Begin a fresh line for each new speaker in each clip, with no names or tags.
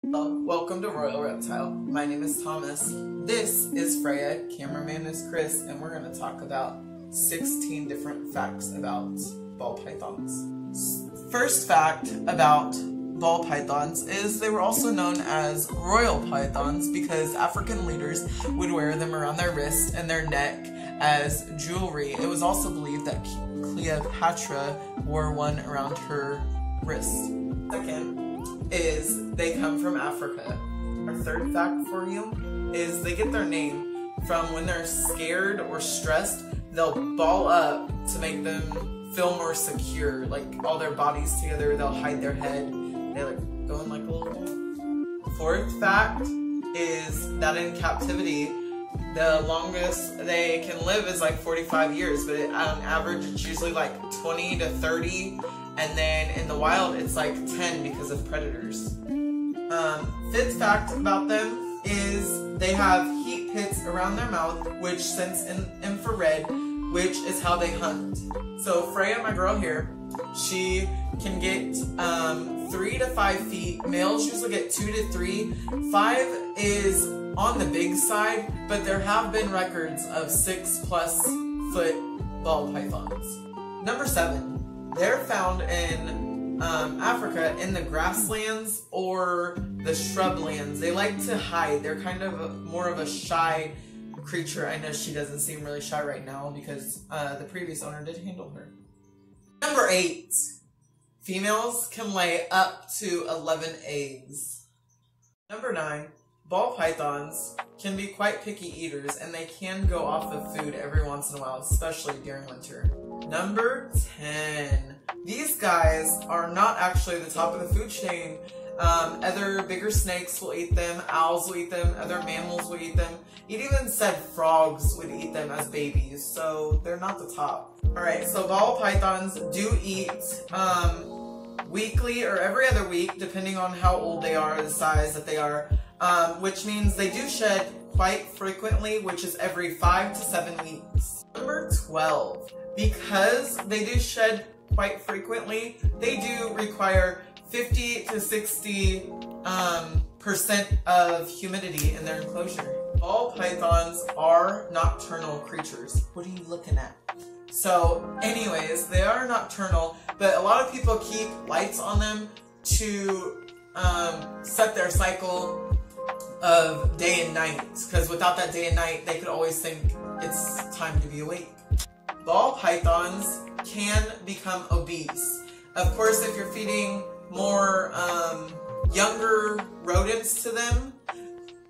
Hello, welcome to Royal Reptile. My name is Thomas. This is Freya, cameraman is Chris, and we're going to talk about 16 different facts about ball pythons. First fact about ball pythons is they were also known as royal pythons because African leaders would wear them around their wrist and their neck as jewelry. It was also believed that Cleopatra wore one around her wrist. Second is they come from Africa. Our third fact for you is they get their name from when they're scared or stressed, they'll ball up to make them feel more secure, like all their bodies together, they'll hide their head, they like go in like a little ball. Fourth fact is that in captivity, the longest they can live is like 45 years, but on average it's usually like 20 to 30, and then in the wild it's like 10 because of predators. Fifth fact about them is they have heat pits around their mouth which sense infrared, which is how they hunt. So Freya, my girl here, she can get 3 to 5 feet. Males usually get 2 to 3. 5 is on the big side, but there have been records of 6+ foot ball pythons. Number 7, they're found in Africa in the grasslands or the shrublands. They like to hide. They're kind of more of a shy creature. I know she doesn't seem really shy right now because the previous owner did handle her. Number 8, females can lay up to 11 eggs. Number 9, ball pythons can be quite picky eaters and they can go off of food every once in a while, especially during winter. Number 10, these guys are not actually the top of the food chain. Other bigger snakes will eat them, owls will eat them, other mammals will eat them. It even said frogs would eat them as babies, so they're not the top. Alright, so ball pythons do eat weekly or every other week, depending on how old they are, the size that they are, which means they do shed quite frequently, which is every 5 to 7 weeks. Number 12, because they do shed quite frequently, they do require 50 to 60% of humidity in their enclosure. Ball pythons are nocturnal creatures. What are you looking at? So anyways, they are nocturnal, but a lot of people keep lights on them to set their cycle of day and night, because without that day and night, they could always think it's time to be awake. Ball pythons can become obese. Of course, if you're feeding more younger rodents to them,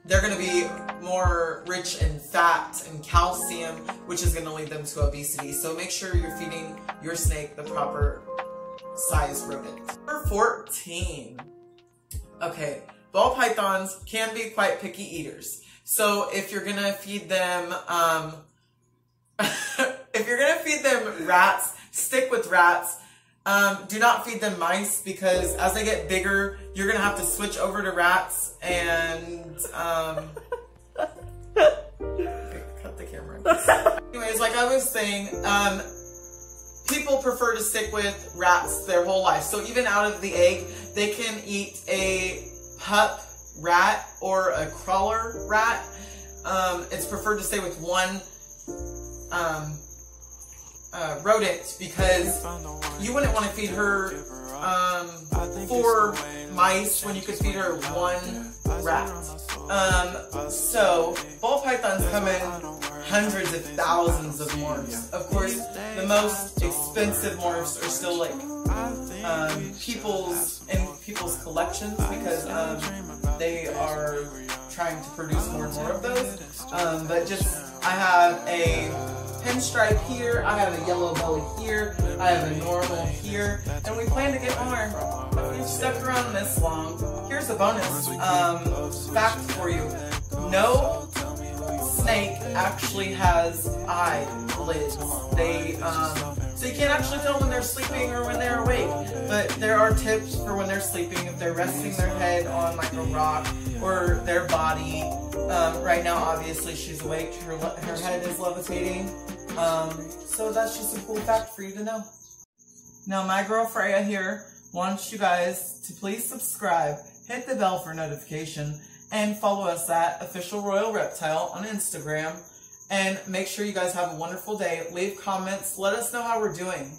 they're going to be more rich in fat and calcium, which is going to lead them to obesity. So make sure you're feeding your snake the proper size rodent. Number 14. Okay, ball pythons can be quite picky eaters. So if you're going to feed them, rats, stick with rats. Do not feed them mice because as they get bigger, you're going to have to switch over to rats and, cut the camera. Anyways, like I was saying, people prefer to stick with rats their whole life. So even out of the egg, they can eat a pup rat or a crawler rat. It's preferred to stay with one, rodent because you wouldn't want to feed her 4 mice when you could feed her 1 rat. So ball pythons come in hundreds of thousands of morphs. Of course, the most expensive morphs are still like people's collections because they are trying to produce more and more of those. But just I have a pinstripe here, I have a yellow belly here, I have a normal here, and we plan to get more. We've stuck around this long. Here's a bonus fact for you. No snake actually has eyelids. So you can't actually tell when they're sleeping or when they're awake, but there are tips for when they're sleeping if they're resting their head on like a rock or their body. Right now, obviously, she's awake. Her head is levitating. So that's just a cool fact for you to know. Now, my girl Freya here wants you guys to please subscribe, hit the bell for notification, and follow us at Official Royal Reptile on Instagram. And make sure you guys have a wonderful day. Leave comments. Let us know how we're doing.